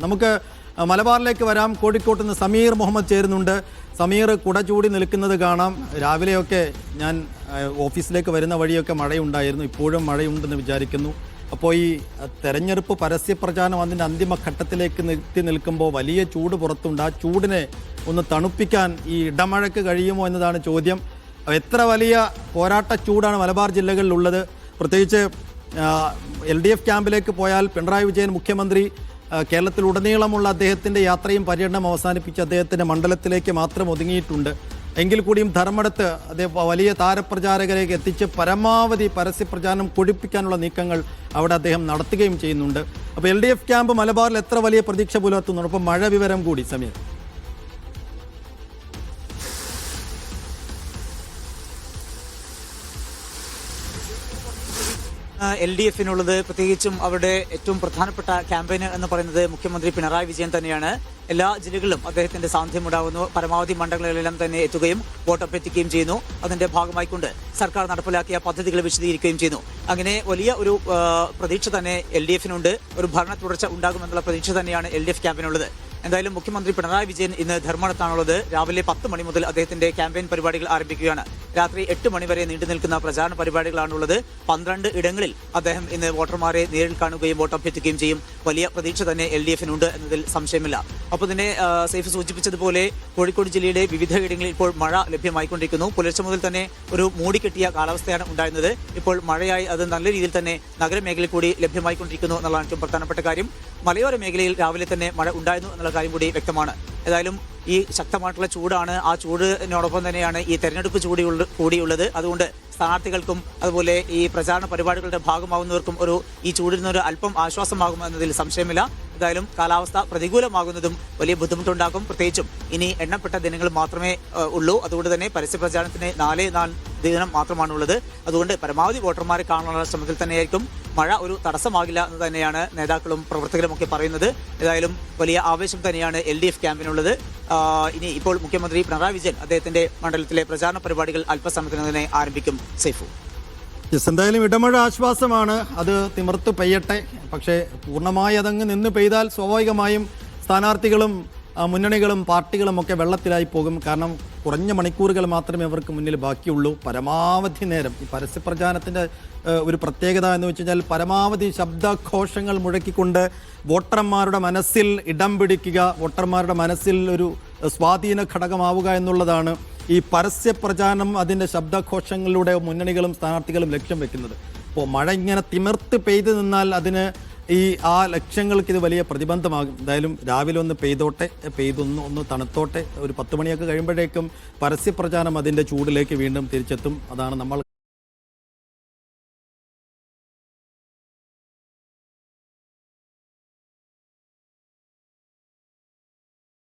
നമുക്ക് മലബാറിലേക്ക് വരാം. കോഴിക്കോട്ട് നിന്ന് സമീർ മുഹമ്മദ് ചേരുന്നുണ്ട്. സമീർ കുട ചൂടി നിൽക്കുന്നത് കാണാം. രാവിലെയൊക്കെ ഞാൻ ഓഫീസിലേക്ക് വരുന്ന വഴിയൊക്കെ മഴയുണ്ടായിരുന്നു. ഇപ്പോഴും മഴയുണ്ടെന്ന് വിചാരിക്കുന്നു. അപ്പോൾ ഈ തെരഞ്ഞെടുപ്പ് പരസ്യപ്രചാരണം അതിൻ്റെ അന്തിമഘട്ടത്തിലേക്ക് എത്തി നിൽക്കുമ്പോൾ വലിയ ചൂട് പുറത്തുണ്ട്. ആ ചൂടിനെ ഒന്ന് തണുപ്പിക്കാൻ ഈ ഇടമഴയ്ക്ക് കഴിയുമോ എന്നതാണ് ചോദ്യം. എത്ര വലിയ പോരാട്ട ചൂടാണ് മലബാർ ജില്ലകളിലുള്ളത്. പ്രത്യേകിച്ച് LDF ക്യാമ്പിലേക്ക് പോയാൽ പിണറായി വിജയൻ മുഖ്യമന്ത്രി കേരളത്തിലുടനീളമുള്ള അദ്ദേഹത്തിൻ്റെ യാത്രയും പര്യടനം അവസാനിപ്പിച്ച് അദ്ദേഹത്തിൻ്റെ മണ്ഡലത്തിലേക്ക് മാത്രം ഒതുങ്ങിയിട്ടുണ്ട്. എങ്കിൽ കൂടിയും ധർമ്മടത്ത് അദ്ദേഹം വലിയ താരപ്രചാരകരേക്ക് എത്തിച്ച് പരമാവധി പരസ്യപ്രചാരണം കൊഴിപ്പിക്കാനുള്ള നീക്കങ്ങൾ അവിടെ അദ്ദേഹം നടത്തുകയും ചെയ്യുന്നുണ്ട്. അപ്പോൾ LDF ക്യാമ്പ് മലബാറിൽ എത്ര വലിയ പ്രതീക്ഷ പുലർത്തുന്നുണ്ട്. അപ്പോൾ മഴ വിവരം കൂടി സമീർ. LDFിനുള്ളത് പ്രത്യേകിച്ചും അവരുടെ ഏറ്റവും പ്രധാനപ്പെട്ട ക്യാമ്പയിന് എന്ന് പറയുന്നത് മുഖ്യമന്ത്രി പിണറായി വിജയൻ തന്നെയാണ്. എല്ലാ ജില്ലകളിലും അദ്ദേഹത്തിന്റെ സാന്നിധ്യം ഉണ്ടാകുന്നു. പരമാവധി മണ്ഡലങ്ങളിലെല്ലാം തന്നെ എത്തുകയും വോട്ടഭ്യർത്ഥിക്കുകയും ചെയ്യുന്നു. അതിന്റെ ഭാഗമായിക്കൊണ്ട് സർക്കാർ നടപ്പിലാക്കിയ പദ്ധതികൾ വിശദീകരിക്കുകയും ചെയ്യുന്നു. അങ്ങനെ വലിയ ഒരു പ്രതീക്ഷ തന്നെ LDFിനുണ്ട്. ഒരു ഭരണ തുടർച്ച ഉണ്ടാകുമെന്നുള്ള പ്രതീക്ഷ തന്നെയാണ് LDF ക്യാമ്പിനുള്ളത്. എന്തായാലും മുഖ്യമന്ത്രി പിണറായി വിജയൻ ഇന്ന് ധർമ്മടത്താണുള്ളത്. രാവിലെ 10 മണി മുതൽ അദ്ദേഹത്തിന്റെ ക്യാമ്പയിൻ പരിപാടികൾ ആരംഭിക്കുകയാണ്. രാത്രി 8 മണി വരെ നീണ്ടു നിൽക്കുന്ന പ്രചാരണ പരിപാടികളാണുള്ളത്. 12 ഇടങ്ങളിൽ അദ്ദേഹം ഇന്ന് വോട്ടർമാരെ നേരിൽ കാണുകയും വോട്ടഭ്യർത്ഥിക്കുകയും ചെയ്യും. വലിയ പ്രതീക്ഷ തന്നെ LDFിനുണ്ട് എന്നതിൽ സംശയമില്ല. അപ്പോൾ തന്നെ സൈഫ് സൂചിപ്പിച്ചതുപോലെ കോഴിക്കോട് ജില്ലയുടെ വിവിധ ഇടങ്ങളിൽ ഇപ്പോൾ മഴ ലഭ്യമായിക്കൊണ്ടിരിക്കുന്നു. പുലർച്ചെ മുതൽ തന്നെ ഒരു മൂടിക്കെട്ടിയ കാലാവസ്ഥയാണ് ഉണ്ടായിരുന്നത്. ഇപ്പോൾ മഴയായി അത് നല്ല രീതിയിൽ തന്നെ നഗരമേഖലയിൽ കൂടി ലഭ്യമായിക്കൊണ്ടിരിക്കുന്നു എന്നുള്ളതാണ് ഏറ്റവും പ്രധാനപ്പെട്ട കാര്യം. മലയോര മേഖലയിൽ രാവിലെ തന്നെ മഴ ഉണ്ടായിരുന്നു എന്നുള്ള കാര്യം കൂടി വ്യക്തമാണ്. ഏതായാലും ഈ ശക്തമായിട്ടുള്ള ചൂടാണ്. ആ ചൂടിനോടൊപ്പം തന്നെയാണ് ഈ തെരഞ്ഞെടുപ്പ് കൂടിയുള്ളത്. അതുകൊണ്ട് സ്ഥാനാർത്ഥികൾക്കും അതുപോലെ ഈ പ്രചാരണ പരിപാടികളുടെ ഭാഗമാകുന്നവർക്കും ഈ ചൂടിൽ നിന്നൊരു അല്പം ആശ്വാസമാകും എന്നതിൽ സംശയമില്ല. എന്തായാലും കാലാവസ്ഥ പ്രതികൂലമാകുന്നതും വലിയ ബുദ്ധിമുട്ടുണ്ടാക്കും. പ്രത്യേകിച്ചും ഇനി എണ്ണപ്പെട്ട ദിനങ്ങൾ മാത്രമേ ഉള്ളൂ. അതുകൊണ്ട് തന്നെ പരസ്യ പ്രചാരണത്തിന് 4 ദിനം മാത്രമാണുള്ളത്. അതുകൊണ്ട് പരമാവധി വോട്ടർമാരെ കാണാനുള്ള ശ്രമത്തിൽ തന്നെയായിരിക്കും. മഴ ഒരു തടസ്സമാകില്ല എന്ന് തന്നെയാണ് നേതാക്കളും പ്രവർത്തകരും ഒക്കെ പറയുന്നത്. ഏതായാലും വലിയ ആവേശം തന്നെയാണ് LDF ക്യാമ്പിനുള്ളത്. ഇനി ഇപ്പോൾ മുഖ്യമന്ത്രി പിണറായി വിജയൻ അദ്ദേഹത്തിന്റെ മണ്ഡലത്തിലെ പ്രചാരണ പരിപാടികൾ അല്പസമയത്തിന് തന്നെ ആരംഭിക്കും. സൈഫു, എന്തായാലും ഇടമഴ ആശ്വാസമാണ്. അത് തിമിർത്ത് പെയ്യട്ടെ. പക്ഷേ പൂർണ്ണമായി അതങ്ങ് നിന്ന് പെയ്താൽ സ്വാഭാവികമായും സ്ഥാനാർത്ഥികളും മുന്നണികളും പാർട്ടികളും ഒക്കെ വെള്ളത്തിലായി പോകും. കാരണം കുറഞ്ഞ മണിക്കൂറുകൾ മാത്രമേ അവർക്ക് മുന്നിൽ ബാക്കിയുള്ളൂ. പരമാവധി നേരം ഈ പരസ്യപ്രചാരണത്തിൻ്റെ ഒരു പ്രത്യേകത എന്ന് വെച്ച് കഴിഞ്ഞാൽ പരമാവധി ശബ്ദഘോഷങ്ങൾ മുഴക്കിക്കൊണ്ട് വോട്ടർമാരുടെ മനസ്സിൽ ഇടം പിടിക്കുക, വോട്ടർമാരുടെ മനസ്സിൽ ഒരു സ്വാധീന ഘടകമാവുക എന്നുള്ളതാണ് ഈ പരസ്യപ്രചാരണം അതിൻ്റെ ശബ്ദഘോഷങ്ങളിലൂടെ മുന്നണികളും സ്ഥാനാർത്ഥികളും ലക്ഷ്യം വെക്കുന്നത്. അപ്പോൾ മഴ ഇങ്ങനെ തിമിർത്ത് പെയ്ത് നിന്നാൽ അതിന് ആ ലക്ഷ്യങ്ങൾക്ക് ഇത് വലിയ പ്രതിബന്ധമാകും. എന്തായാലും രാവിലെ ഒന്ന് പെയ്തൊന്ന് തണുത്തോട്ടെ. ഒരു 10 മണിയൊക്കെ കഴിയുമ്പോഴേക്കും പരസ്യപ്രചാരണം അതിൻ്റെ ചൂടിലേക്ക് വീണ്ടും തിരിച്ചെത്തും. അതാണ് നമ്മൾ